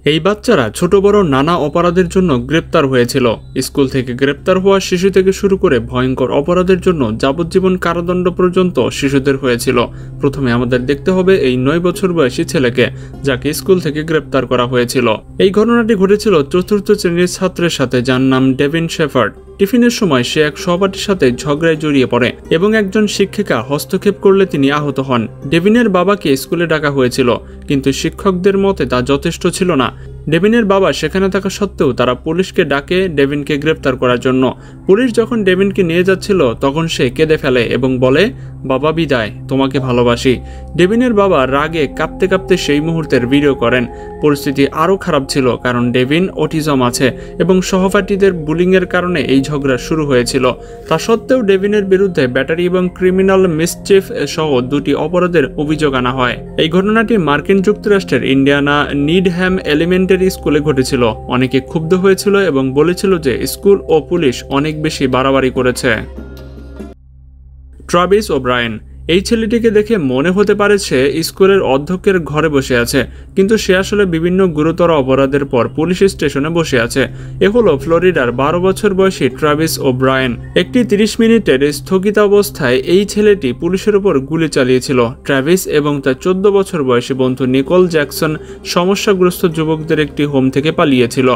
এই বাচ্চারা ছোট বড় নানা অপরাধের জন্য গ্রেপ্তার হয়েছিল। স্কুল থেকে গ্রেপ্তার হওয়া শিশু থেকে শুরু করে ভয়ঙ্কর অপরাধের জন্য যাবজ্জীবন কারাদণ্ড পর্যন্ত শিশুদের হয়েছিল। প্রথমে আমাদের দেখতে হবে এই 9 বছর বয়সী ছেলেকে, যাকে স্কুল থেকে গ্রেপ্তার করা হয়েছিল। এই ঘটনাটি ঘটেছিল চতুর্থ শ্রেণীর ছাত্রের সাথে, যার নাম ডেভিন শেফার্ড। টিফিনের সময় সে এক সহপাঠীর সাথে ঝগড়ায় জড়িয়ে পড়ে এবং একজন শিক্ষিকা হস্তক্ষেপ করলে তিনি আহত হন। ডেভিনের বাবাকে স্কুলে ডাকা হয়েছিল, কিন্তু শিক্ষকদের মতে তা যথেষ্ট ছিল না। ডেভিনের বাবা সেখানে থাকা সত্ত্বেও তারা পুলিশকে ডাকে ডেভিনকে গ্রেপ্তার করার জন্য। পুলিশ যখন ডেভিনকে নিয়ে যাচ্ছিল তখন সে কেঁদে ফেলে এবং বলে, বাবা বিদায়, তোমাকে ভালোবাসি। ডেভিনের বাবা রাগে কাঁপতে কাঁপতে সেই মুহূর্তের ভিডিও করেন। পরিস্থিতি আরও খারাপ ছিল, কারণ ডেভিন অটিজম আছে এবং সহপাঠীদের বুলিংয়ের কারণে এই ঝগড়া শুরু হয়েছিল। তা সত্ত্বেও ডেভিনের বিরুদ্ধে ব্যাটারি এবং ক্রিমিনাল মিসচিফ সহ 2টি অপরাধের অভিযোগ আনা হয়। এই ঘটনাটি মার্কিন যুক্তরাষ্ট্রের ইন্ডিয়ানা নিডহ্যাম এলিমেন্টারি স্কুলে ঘটেছিল। অনেকে ক্ষুব্ধ হয়েছিল এবং বলেছিল যে স্কুল ও পুলিশ অনেক বেশি বাড়াবাড়ি করেছে। Travis O'Brien. এই ছেলেটিকে দেখে মনে হতে পারে সে স্কুলের অধ্যক্ষের ঘরে বসে আছে, কিন্তু সে আসলে বিভিন্ন গুরুতর অপরাধের পর পুলিশ স্টেশনে বসে আছে। এ হলো ফ্লোরিডার 12 বছর বয়সী ট্রাভিস ওব্রায়েন। একটি 30 মিনিটের স্থগিতাবস্থায় এই ছেলেটি পুলিশের উপর গুলি চালিয়েছিল। ট্রাভিস এবং তার 14 বছর বয়সী বন্ধু নিকোল জ্যাকসন সমস্যাগ্রস্ত যুবকদের একটি হোম থেকে পালিয়েছিল।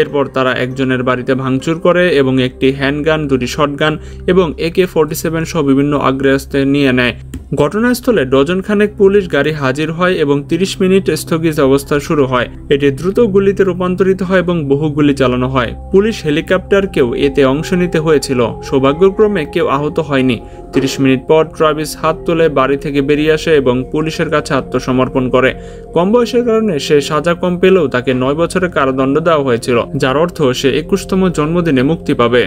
এরপর তারা একজনের বাড়িতে ভাঙচুর করে এবং একটি হ্যান্ডগান, 2টি শটগান এবং AK-47 সহ বিভিন্ন আগ্নেয়াস্ত্র নিয়ে নেয়। ঘটনাস্থলে ডজনখানেক পুলিশ গাড়ি হাজির হয় এবং 30 মিনিট স্থগিত অবস্থা শুরু হয়। এটি দ্রুত গুলিতে রূপান্তরিত হয় এবং বহু গুলি চালানো হয়। পুলিশ হেলিকপ্টারকেও এতে অংশ নিতে হয়েছিল। সৌভাগ্যক্রমে কেউ আহত হয়নি। 30 মিনিট পর ট্রাভিস হাত তুলে বাড়ি থেকে বেরিয়ে আসে এবং পুলিশের কাছে আত্মসমর্পণ করে। কম বয়সের কারণে সে সাজা কম পেলেও তাকে 9 বছরের কারাদণ্ড দেওয়া হয়েছিল, যার অর্থ সে 21তম জন্মদিনে মুক্তি পাবে।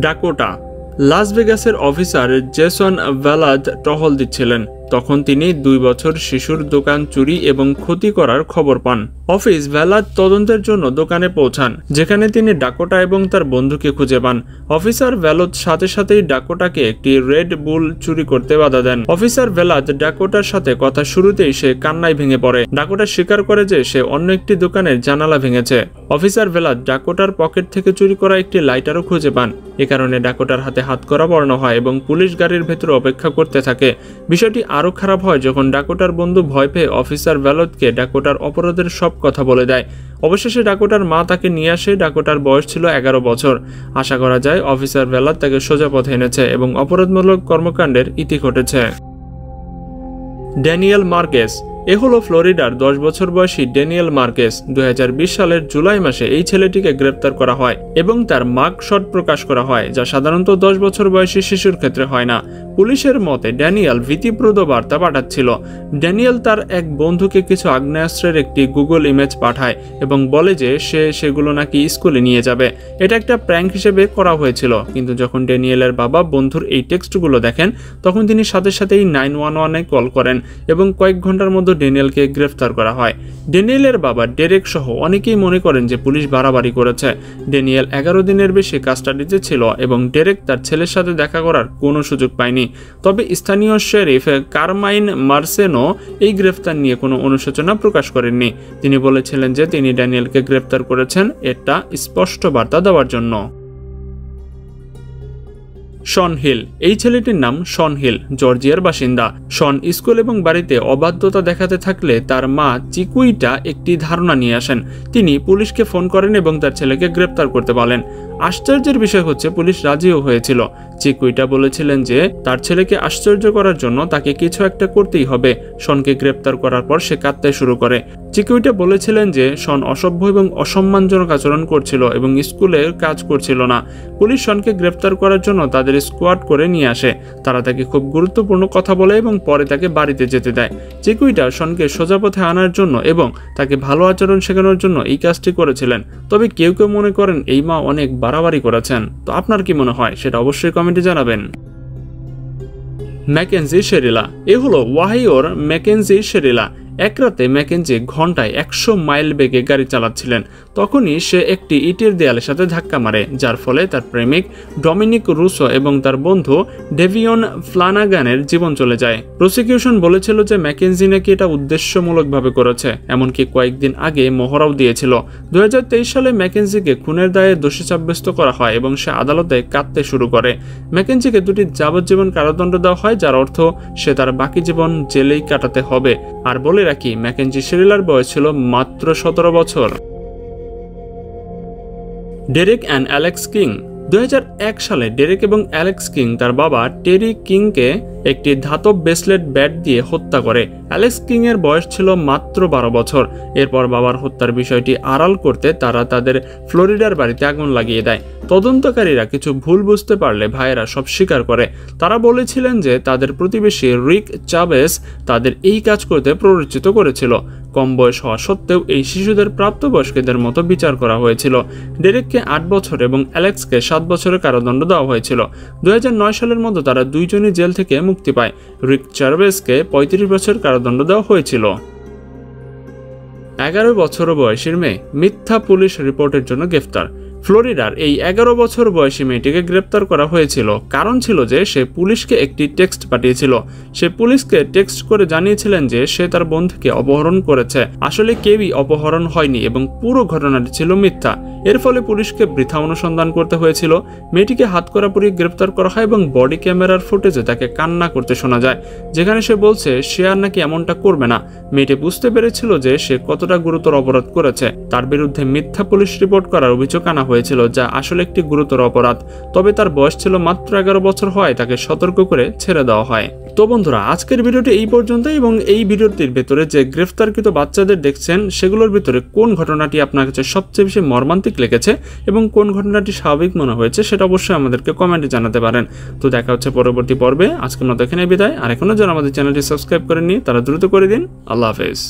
ডাকোটা। লাস ভেগাসের অফিসার জেসন ভ্যালাদ টহল দিচ্ছিলেন। তখন তিনি 2 বছর শিশুর দোকান চুরি এবং ক্ষতি করার খবর পান। অফিস ভ্যালাদ তদন্তের জন্য দোকানে পৌঁছান, যেখানে তিনি ডাকোটা এবং তার বন্ধুকে খুঁজে পান। অফিসার ভ্যালাদ সাথে সাথেই ডাকোটাকে একটি রেড বুল চুরি করতে বাধা দেন। অফিসার ভ্যালাদ ডাকোটার সাথে কথা শুরুতেই সে কান্নায় ভেঙে পড়ে। ডাকোটা স্বীকার করে যে সে অন্য একটি দোকানের জানালা ভেঙেছে। অফিসার ভ্যালাদ ডাকোটার পকেট থেকে চুরি করা একটি লাইটারও খুঁজে পান। এ কারণে ডাকোটার হাতে হাতকড়া পরানো হয় এবং পুলিশ গাড়ির ভেতরে অপেক্ষা করতে থাকে। বিষয়টি আরও খারাপ হয় যখন ডাকোটার বন্ধু ভয় পেয়ে অফিসার ভ্যালাদকে ডাকোটার অপরাধের সব কথা বলে দেয়। অবশেষে ডাকোটার মা তাকে নিয়ে আসে। ডাকোটার বয়স ছিল 11 বছর। আশা করা যায় অফিসার ভ্যালাদ তাকে সোজা পথে এনেছে এবং অপরাধমূলক কর্মকাণ্ডের ইতি ঘটেছে। Daniel Marquez. এ হলো ফ্লোরিডার 10 বছর বয়সী ড্যানিয়েল মার্কেস। 2020 সালের জুলাই মাসে এই ছেলেটিকে গ্রেপ্তার করা হয় এবং তার মাগ শট প্রকাশ করা হয়, যা সাধারণত 10 বছর বয়সী শিশুর ক্ষেত্রে হয় না। পুলিশের মতে ড্যানিয়েল ভীতিপ্রদ বার্তা পাঠাচ্ছিল। ড্যানিয়েল তার এক বন্ধুকে কিছু আগ্নেয়াস্ত্রের একটি গুগল ইমেজ পাঠায় এবং বলে যে সে সেগুলো নাকি স্কুলে নিয়ে যাবে। এটা একটা প্র্যাঙ্ক হিসেবে করা হয়েছিল, কিন্তু যখন ড্যানিয়েলের বাবা বন্ধুর এই টেক্সটগুলো দেখেন তখন তিনি সাথে সাথেই 911-এ কল করেন এবং কয়েক ঘন্টার মধ্যে ড্যানিয়েলকে গ্রেফতার করা হয়। ড্যানিয়েলের বাবা ডেরেক সহ অনেকেই মনে করেন যে পুলিশ বাড়াবাড়ি করেছে। ড্যানিয়েল 11 দিনের বেশি কাস্টাডিতে ছিল এবং ডেরেক তার ছেলের সাথে দেখা করার কোনো সুযোগ পায়নি। তবে স্থানীয় শেরিফ কারমাইন মার্সেনো এই গ্রেফতার নিয়ে কোনো অনুশোচনা প্রকাশ করেননি। তিনি বলেছিলেন যে তিনি ড্যানিয়েলকে গ্রেফতার করেছেন এটা স্পষ্ট বার্তা দেওয়ার জন্য। শন হিল। এই ছেলেটির নাম শন হিল, জর্জিয়ার বাসিন্দা। শন স্কুল এবং বাড়িতে অবাধ্যতা দেখাতে থাকলে তার মা চিকুইটা একটি ধারণা নিয়ে আসেন। তিনি পুলিশকে ফোন করেন এবং তার ছেলেকে গ্রেপ্তার করতে বলেন। আশ্চর্যের বিষয় হচ্ছে পুলিশ রাজিও হয়েছিল। চিকুইটা বলেছিলেন যে তার ছেলেকে আশ্চর্য করার জন্য তাকে কিছু একটা করতেই হবে। শনকে গ্রেপ্তার করার পর সে কাঁদতে শুরু করে। চিকুইটা বলেছিলেন যে শন অসভ্য এবং অসম্মানজনক আচরণ করছিল এবং স্কুলের কাজ করছিল না। পুলিশ শনকে গ্রেপ্তার করার জন্য তাদের স্কোয়াড করে নিয়ে আসে। তারা তাকে খুব গুরুত্বপূর্ণ কথা বলে এবং পরে তাকে বাড়িতে যেতে দেয়। চিকুইটা শনকে সোজা পথে আনার জন্য এবং তাকে ভালো আচরণ শেখানোর জন্য এই কাজটি করেছিলেন। তবে কেউ কেউ মনে করেন এই মা অনেক বাড়াবাড়ি করেছেন। তো আপনার কি মনে হয় সেটা অবশ্যই কমেন্টে জানাবেন। ম্যাকেনজি শেরিলা। এ হলো ওয়াহিওর ম্যাকেনজি শেরিলা। এক রাতে ম্যাকেঞ্জি ঘন্টায় 100 মাইল বেগে গাড়ি চালাচ্ছিলেন। তখনই সে একটি ইটের দেয়ালের সাথে ধাক্কা মারে, যার ফলে তার প্রেমিক ডমিনিক রুসো এবং তার বন্ধু ডেভিয়ন ফ্লানাগানের জীবন চলে যায়। প্রসিকিউশন বলেছিল যে ম্যাকেঞ্জি নাকি এটা উদ্দেশ্যমূলকভাবে করেছে, এমনকি কয়েকদিন আগে মহড়াও দিয়েছিল। 2023 সালে ম্যাকেঞ্জিকে খুনের দায়ে দোষী সাব্যস্ত করা হয় এবং সে আদালতে কাঁদতে শুরু করে। ম্যাকেঞ্জিকে 2টি যাবজ্জীবন কারাদণ্ড দেওয়া হয়, যার অর্থ সে তার বাকি জীবন জেলেই কাটাতে হবে। আর বলে রাখি, ম্যাকেঞ্জি শিরিলার বয়স ছিল মাত্র 17 বছর। Derek and Alex king. 2001 সালে ডেরেক এবং অ্যালেক্স কিং তার বাবা টেরি কিংকে একটি ধাতব ব্রেসলেট ব্যাট দিয়ে হত্যা করে। অ্যালেক্স কিং এর বয়স ছিল মাত্র 12 বছর। এরপর বাবার হত্যার বিষয়টি আড়াল করতে তারা তাদের ফ্লোরিডার বাড়িতে আগুন লাগিয়ে দেয়। তদন্তকারীরা কিছু ভুল বুঝতে পারলে ভাইয়েরা সব স্বীকার করে। তারা বলেছিলেন যে তাদের প্রতিবেশী রিক চাভেস তাদের এই কাজ করতে প্ররোচিত করেছিল। কম বয়স হওয়া সত্ত্বেও এই শিশুদের প্রাপ্তবয়স্কদের মতো বিচার করা হয়েছিল। ডেরেককে 8 বছর এবং অ্যালেক্সকে 7 বছরের কারাদণ্ড দেওয়া হয়েছিল। 2009 সালের মধ্যে তারা দুইজনই জেল থেকে মুক্তি পায়। রিক চাভেসকে 35 বছর কারাদণ্ড দেওয়া হয়েছিল। 11 বছর বয়সীর মেয়ে মিথ্যা পুলিশ রিপোর্টের জন্য গ্রেফতার। ফ্লোরিডার এই 11 বছর বয়সী মেয়েটিকে গ্রেপ্তার করা হয়েছিল। কারণ ছিল যে সে পুলিশকে একটি টেক্সট পাঠিয়েছিল। সে পুলিশকে টেক্সট করে জানিয়েছিলেন যে সে তার বন্ধুকে অপহরণ করেছে। আসলে কেউই অপহরণ হয়নি এবং পুরো ঘটনাটি ছিল মিথ্যা। এর ফলে পুলিশকে বৃথা অনুসন্ধান করতে হয়েছিল। মেয়েটিকে হাতকড়া পরিয়ে গ্রেপ্তার করা হয় এবং বডি ক্যামেরার ফুটেজে তাকে কান্না করতে শোনা যায়, যেখানে সে বলছে সে আর নাকি এমনটা করবে না। মেয়েটি বুঝতে পেরেছিল যে সে কতটা গুরুতর অপরাধ করেছে। তার বিরুদ্ধে মিথ্যা পুলিশ রিপোর্ট করার অভিযোগ আনা হয়েছিল, যা আসলে একটি গুরুতর অপরাধ। তবে তার বয়স ছিল মাত্র 11 বছর হওয়ায় তাকে সতর্ক করে ছেড়ে দেওয়া হয়। তো বন্ধুরা, আজকের ভিডিওটি এই পর্যন্তই এবং এই ভিডিওটির ভেতরে যে গ্রেফতারকৃত বাচ্চাদের দেখছেন সেগুলোর ভিতরে কোন ঘটনাটি আপনার কাছে সবচেয়ে বেশি মর্মান্তিক লেগেছে এবং কোন ঘটনাটি স্বাভাবিক মনে হয়েছে সেটা অবশ্যই আমাদেরকে কমেন্টে জানাতে পারেন। তো দেখা হচ্ছে পরবর্তী পর্বে। আজকের মতো এখানে বিদায়। আর এখনো যারা আমাদের চ্যানেলটি সাবস্ক্রাইব করেননি তারা দ্রুত করে দিন। আল্লাহ হাফেজ।